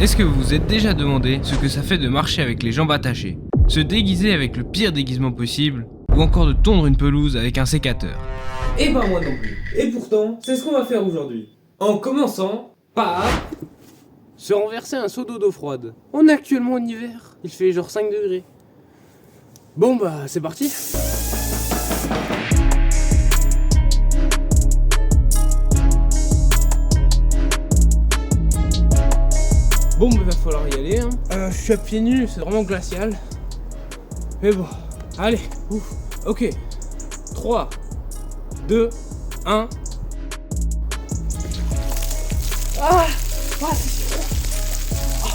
Est-ce que vous vous êtes déjà demandé ce que ça fait de marcher avec les jambes attachées, se déguiser avec le pire déguisement possible, ou encore de tondre une pelouse avec un sécateur? Et ben moi non plus. Et pourtant, c'est ce qu'on va faire aujourd'hui. En commençant par... Se renverser un seau d'eau froide. On est actuellement en hiver, il fait genre 5 degrés. Bon bah c'est parti. Bon bah va falloir y aller hein. Je suis à pieds nus, c'est vraiment glacial. Mais bon, allez, ouf. Ok. 3, 2, 1. Ah, c'est trop.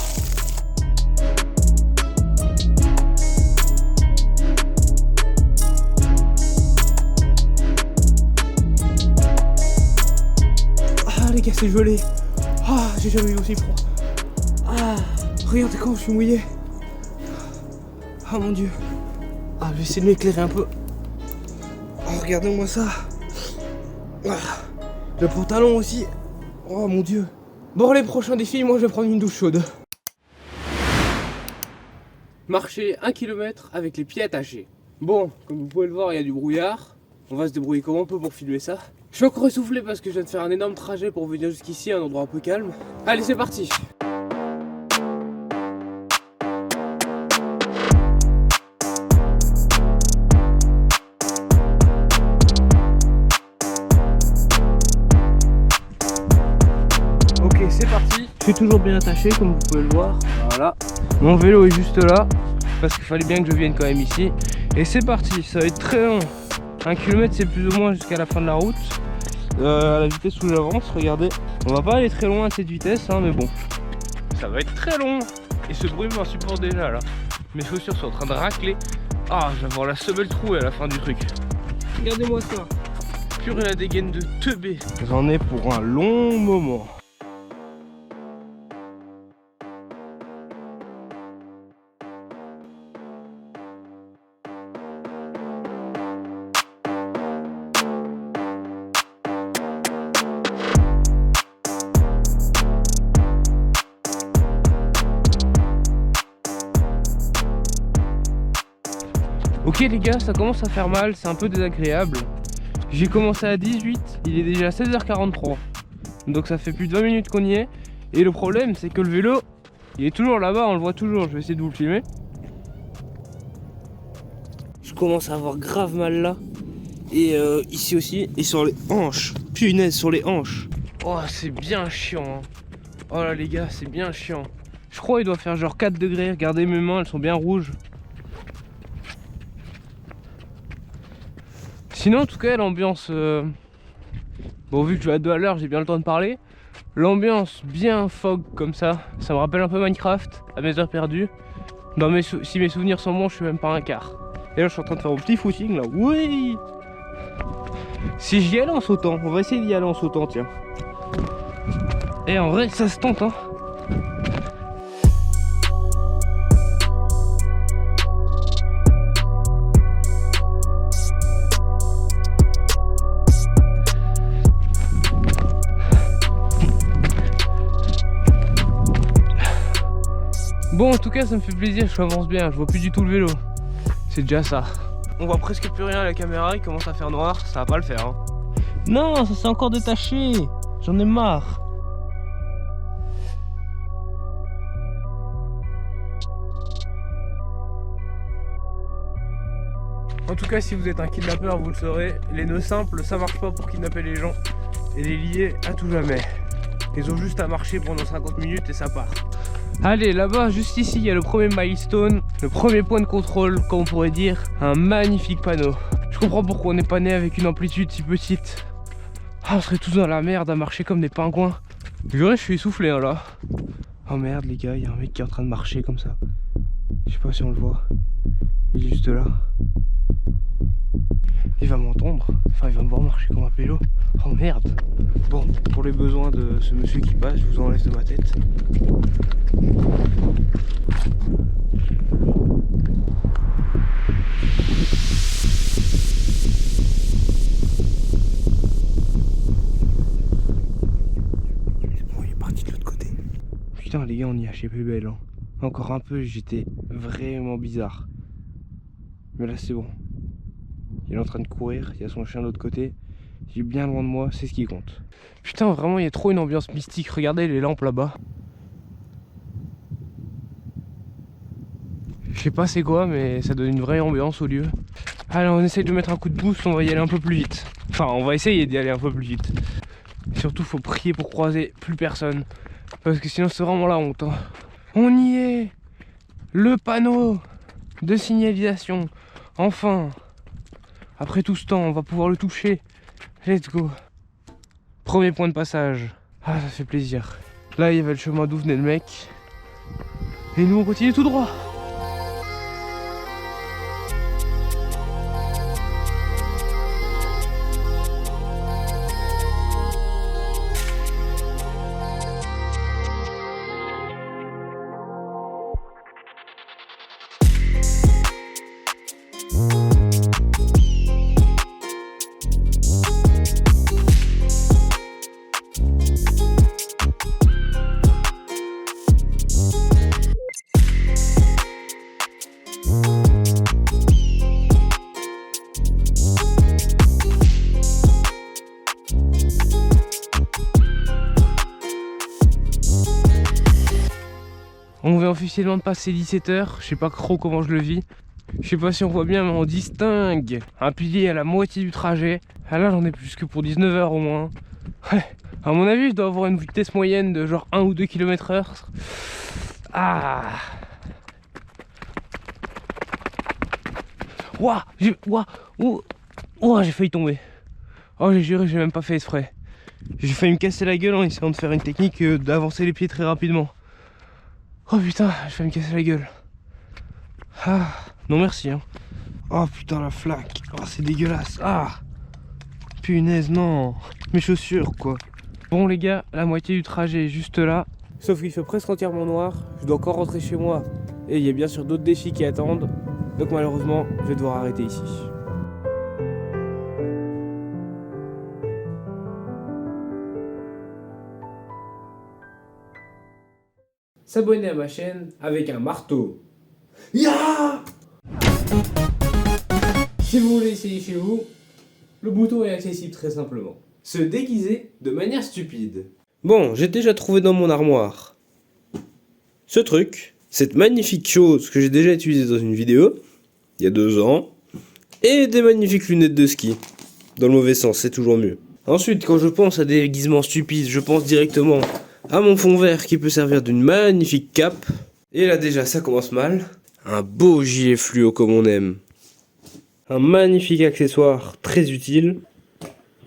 Ah les gars, c'est gelé. Ah, j'ai jamais eu aussi froid. Ah, regardez quand je suis mouillé. Ah mon dieu. Ah, je vais essayer de m'éclairer un peu. Oh, regardez-moi ça. Ah, le pantalon aussi. Oh mon dieu. Bon, les prochains défis, moi je vais prendre une douche chaude. Marcher 1 km avec les pieds attachés. Bon, comme vous pouvez le voir, il y a du brouillard. On va se débrouiller comme on peut pour filmer ça. Je suis encore essoufflé parce que je viens de faire un énorme trajet pour venir jusqu'ici, un endroit un peu calme. Allez, c'est parti. Ok, c'est parti. Je suis toujours bien attaché, comme vous pouvez le voir. Voilà. Mon vélo est juste là, parce qu'il fallait bien que je vienne quand même ici. Et c'est parti, ça va être très long. 1 km c'est plus ou moins jusqu'à la fin de la route. À la vitesse où j'avance, regardez. On va pas aller très loin à cette vitesse, hein, mais bon. Ça va être très long. Et ce bruit m'insupporte déjà là. Mes chaussures sont en train de racler. Ah, je vais avoir la semelle trouée à la fin du truc. Regardez-moi ça. Purée la dégaine de teubé. J'en ai pour un long moment. Ok les gars, ça commence à faire mal, c'est un peu désagréable. J'ai commencé à 18, il est déjà 16h43. Donc ça fait plus de 20 minutes qu'on y est. Et le problème c'est que le vélo, il est toujours là-bas, on le voit toujours, je vais essayer de vous le filmer. Je commence à avoir grave mal là. Et ici aussi, et sur les hanches. Punaise, sur les hanches. Oh c'est bien chiant hein. Oh là les gars, c'est bien chiant. Je crois qu'il doit faire genre 4 degrés, regardez mes mains, elles sont bien rouges. Sinon en tout cas l'ambiance, bon vu que je vais à 2 à l'heure j'ai bien le temps de parler. L'ambiance bien fog comme ça me rappelle un peu Minecraft à mes heures perdues. Si mes souvenirs sont bons je suis même pas un quart. Et là je suis en train de faire mon petit footing là, oui. Si j'y allais en sautant, on va essayer d'y aller en sautant tiens. Et en vrai ça se tente hein. Bon en tout cas ça me fait plaisir, je avance bien, je vois plus du tout le vélo. C'est déjà ça. On voit presque plus rien à la caméra, il commence à faire noir, ça va pas le faire hein. Non, ça s'est encore détaché, j'en ai marre. En tout cas si vous êtes un kidnappeur vous le saurez, les nœuds simples ça marche pas pour kidnapper les gens et les lier à tout jamais. Ils ont juste à marcher pendant 50 minutes et ça part. Allez, là-bas, juste ici, il y a le premier milestone, le premier point de contrôle, comme on pourrait dire, un magnifique panneau. Je comprends pourquoi on n'est pas né avec une amplitude si petite. Ah, on serait tous dans la merde à marcher comme des pingouins. Je suis essoufflé hein, là. Oh merde les gars, il y a un mec qui est en train de marcher comme ça. Je sais pas si on le voit. Il est juste là. Il va m'entendre, enfin il va me voir marcher comme un pélo. Oh merde. Bon, pour les besoins de ce monsieur qui passe, je vous enlève de ma tête. Bon, il est parti de l'autre côté. Putain les gars, on y a attachée plus belle. Hein. Encore un peu, j'étais vraiment bizarre. Mais là, c'est bon. Il est en train de courir, il y a son chien de l'autre côté. Il est bien loin de moi, c'est ce qui compte. Putain, vraiment, il y a trop une ambiance mystique. Regardez les lampes là-bas. Je sais pas c'est quoi, mais ça donne une vraie ambiance au lieu. Allez, on essaye de mettre un coup de boost, on va y aller un peu plus vite. Enfin, on va essayer d'y aller un peu plus vite. Surtout, faut prier pour croiser plus personne. Parce que sinon, c'est vraiment la honte. Hein. On y est! Le panneau de signalisation. Enfin! Après tout ce temps, on va pouvoir le toucher. Let's go. Premier point de passage. Ah, ça fait plaisir. Là, il y avait le chemin d'où venait le mec. Et nous, on continue tout droit. On vient officiellement de passer 17h, je sais pas trop comment je le vis. Je sais pas si on voit bien, mais on distingue un pilier à la moitié du trajet. Ah là, j'en ai plus que pour 19h au moins. Ouais, à mon avis, je dois avoir une vitesse moyenne de genre 1 ou 2 km/h. Ah. Ouah, j'ai failli tomber. Oh, j'ai juré, j'ai même pas fait exprès. J'ai failli me casser la gueule en essayant de faire une technique d'avancer les pieds très rapidement. Oh putain, j'ai failli me casser la gueule. Ah, non merci hein. Oh putain la flaque. Oh c'est dégueulasse. Ah. Punaise non. Mes chaussures quoi. Bon les gars, la moitié du trajet est juste là. Sauf qu'il fait presque entièrement noir. Je dois encore rentrer chez moi. Et il y a bien sûr d'autres défis qui attendent. Donc malheureusement, je vais devoir arrêter ici. S'abonner à ma chaîne avec un marteau. Ya! Si vous voulez essayer chez vous, le bouton est accessible très simplement. Se déguiser de manière stupide. Bon, j'ai déjà trouvé dans mon armoire ce truc, cette magnifique chose que j'ai déjà utilisée dans une vidéo, il y a 2 ans, et des magnifiques lunettes de ski. Dans le mauvais sens, c'est toujours mieux. Ensuite, quand je pense à des déguisements stupides, je pense directement à mon fond vert qui peut servir d'une magnifique cape. Et là déjà, ça commence mal. Un beau gilet fluo comme on aime. Un magnifique accessoire très utile.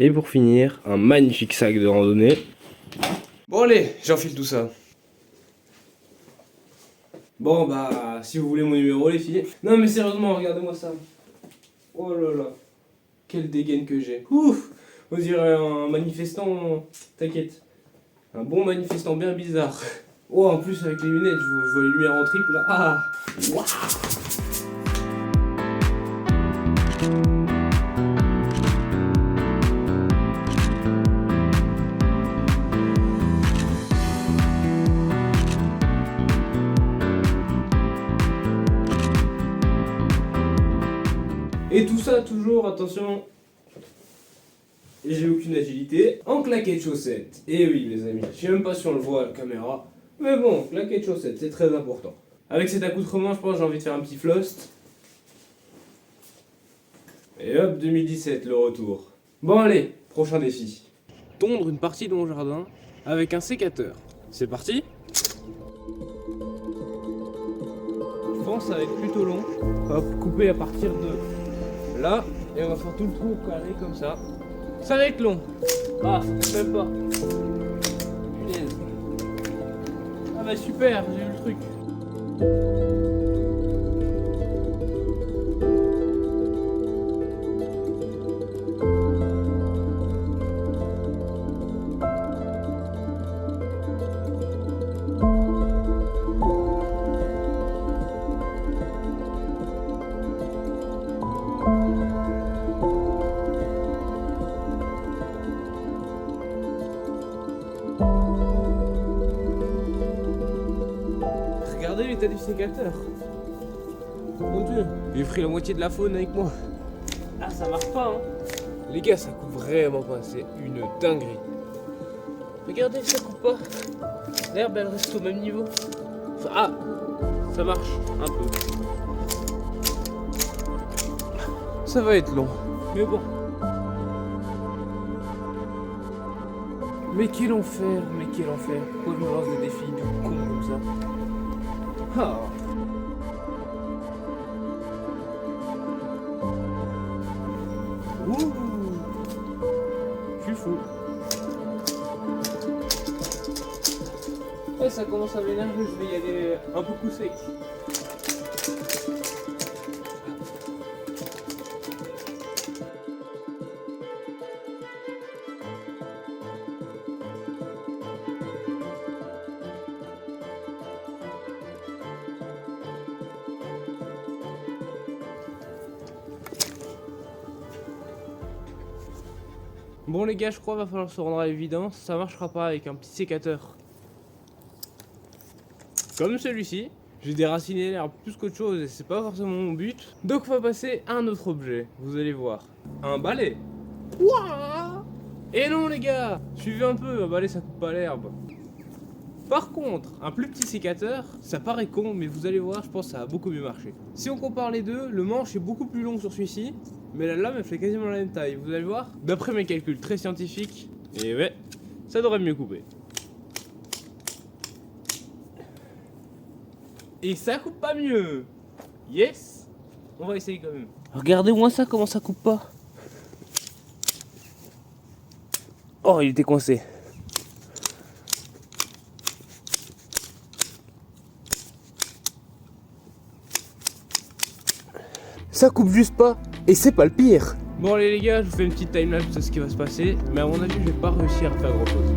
Et pour finir, un magnifique sac de randonnée. Bon allez, j'enfile tout ça. Bon bah, si vous voulez mon numéro les filles. Non mais sérieusement, regardez-moi ça. Oh là là. Quelle dégaine que j'ai. Ouf. On dirait un manifestant. T'inquiète. Un bon manifestant bien bizarre. Oh en plus avec les lunettes, je vois les lumières en triple là. Ah. Waouh. Et tout ça toujours, attention, j'ai aucune agilité, en claquettes chaussettes. Et oui mes amis, je sais même pas si on le voit à la caméra, mais bon, claquettes chaussettes, c'est très important. Avec cet accoutrement, je pense que j'ai envie de faire un petit floss. Et hop, 2017, le retour. Bon allez, prochain défi. Tondre une partie de mon jardin avec un sécateur. C'est parti. Je pense que ça va être plutôt long. On va couper à partir de là et on va faire tout le trou carré comme ça. Ça va être long. Ah, même pas. Punaise. Ah bah super, j'ai eu le truc. regardez l'état du sécateur. Mon dieu, j'ai pris la moitié de la faune avec moi. Ah, ça marche pas, hein. Les gars, ça coupe vraiment pas, c'est une dinguerie. Regardez, ça coupe pas. L'herbe, elle reste au même niveau. Enfin, ah, ça marche un peu. Ça va être long, mais bon. Mais quel enfer, mais quel enfer. Pourquoi je me lance des défis de con comme ça? Ah. Ouh. Je suis fou. Eh, ça commence à m'énerver, je vais y aller un peu coup sec. Bon les gars, je crois qu'il va falloir se rendre à l'évidence, ça marchera pas avec un petit sécateur. Comme celui-ci, j'ai déraciné l'herbe plus qu'autre chose et c'est pas forcément mon but. Donc on va passer à un autre objet, vous allez voir. Un balai. Ouah. Et non les gars, suivez un peu, un balai ça coupe pas l'herbe. Par contre, un plus petit sécateur, ça paraît con, mais vous allez voir, je pense que ça a beaucoup mieux marché. Si on compare les deux, le manche est beaucoup plus long sur celui-ci, mais la lame elle fait quasiment la même taille, vous allez voir. D'après mes calculs très scientifiques, et ouais, ça devrait mieux couper. Et ça coupe pas mieux. Yes. On va essayer quand même. Regardez-moi ça, comment ça coupe pas. Oh, il était coincé. Ça coupe juste pas, et c'est pas le pire. Bon allez les gars, je vous fais une petite timelapse de ce qui va se passer, mais à mon avis je vais pas réussir à faire grand chose.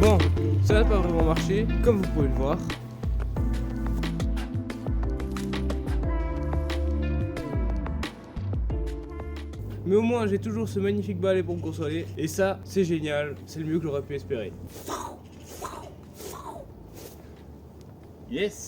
Bon, ça n'a pas vraiment marché, comme vous pouvez le voir. Mais au moins j'ai toujours ce magnifique balai pour me consoler. Et ça, c'est génial, c'est le mieux que j'aurais pu espérer. Yes.